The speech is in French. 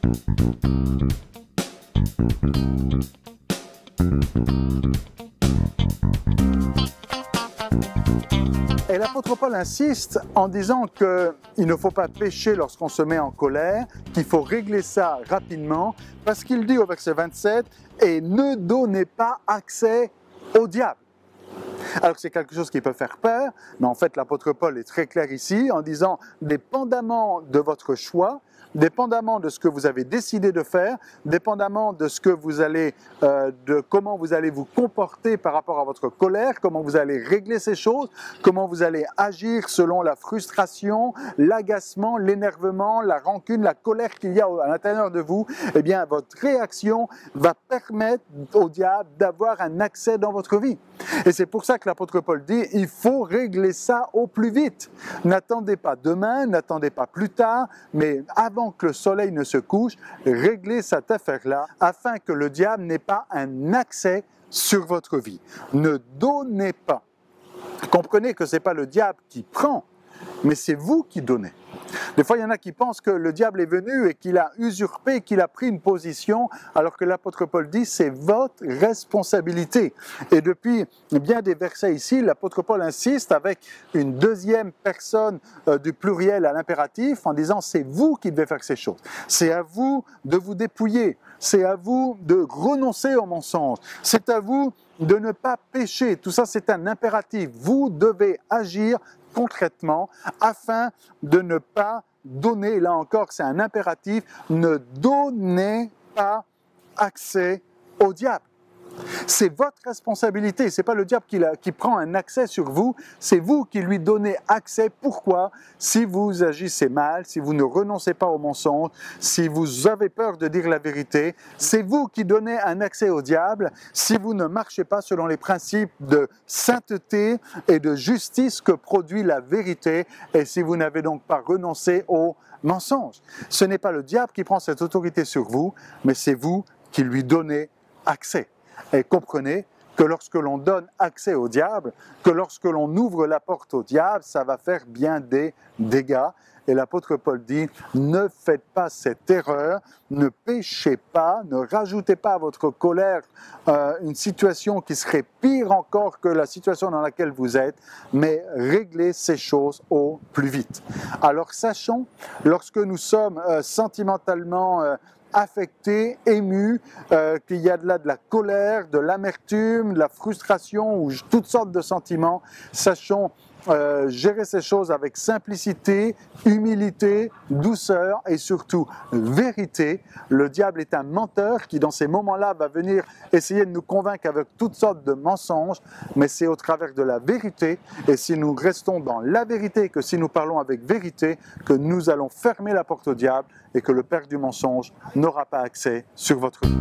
Et l'apôtre Paul insiste en disant qu'il ne faut pas pécher lorsqu'on se met en colère, qu'il faut régler ça rapidement, parce qu'il dit au verset 27 « Et ne donnez pas accès au diable ». Alors c'est quelque chose qui peut faire peur, mais en fait l'apôtre Paul est très clair ici en disant « Dépendamment de votre choix, dépendamment de ce que vous avez décidé de faire, dépendamment de ce que vous allez, de comment vous allez vous comporter par rapport à votre colère, comment vous allez régler ces choses, comment vous allez agir selon la frustration, l'agacement, l'énervement, la rancune, la colère qu'il y a à l'intérieur de vous, eh bien votre réaction va permettre au diable d'avoir un accès dans votre vie. Et c'est pour ça que l'apôtre Paul dit, il faut régler ça au plus vite. N'attendez pas demain, n'attendez pas plus tard, mais avant que le soleil ne se couche, réglez cette affaire-là afin que le diable n'ait pas un accès sur votre vie. Ne donnez pas. Comprenez que ce n'est pas le diable qui prend, mais c'est vous qui donnez. Des fois, il y en a qui pensent que le diable est venu et qu'il a usurpé, qu'il a pris une position, alors que l'apôtre Paul dit, c'est votre responsabilité. Et depuis bien des versets ici, l'apôtre Paul insiste avec une deuxième personne du pluriel à l'impératif, en disant, c'est vous qui devez faire ces choses. C'est à vous de vous dépouiller. C'est à vous de renoncer au mensonge. C'est à vous de ne pas pécher. Tout ça, c'est un impératif. Vous devez agir concrètement afin de ne pas donner, là encore c'est un impératif, ne donnez pas accès au diable. C'est votre responsabilité, ce n'est pas le diable qui prend un accès sur vous, c'est vous qui lui donnez accès. Pourquoi? Si vous agissez mal, si vous ne renoncez pas au mensonge, si vous avez peur de dire la vérité, c'est vous qui donnez un accès au diable si vous ne marchez pas selon les principes de sainteté et de justice que produit la vérité et si vous n'avez donc pas renoncé au mensonge. Ce n'est pas le diable qui prend cette autorité sur vous, mais c'est vous qui lui donnez accès. Et comprenez que lorsque l'on donne accès au diable, que lorsque l'on ouvre la porte au diable, ça va faire bien des dégâts. Et l'apôtre Paul dit, ne faites pas cette erreur, ne péchez pas, ne rajoutez pas à votre colère une situation qui serait pire encore que la situation dans laquelle vous êtes, mais réglez ces choses au plus vite. Alors sachons, lorsque nous sommes sentimentalement affecté, ému, qu'il y a de la colère, de l'amertume, de la frustration ou toutes sortes de sentiments, sachons gérer ces choses avec simplicité, humilité, douceur et surtout vérité. Le diable est un menteur qui dans ces moments-là va venir essayer de nous convaincre avec toutes sortes de mensonges, mais c'est au travers de la vérité et si nous restons dans la vérité, que si nous parlons avec vérité, que nous allons fermer la porte au diable et que le père du mensonge n'aura pas accès sur votre vie.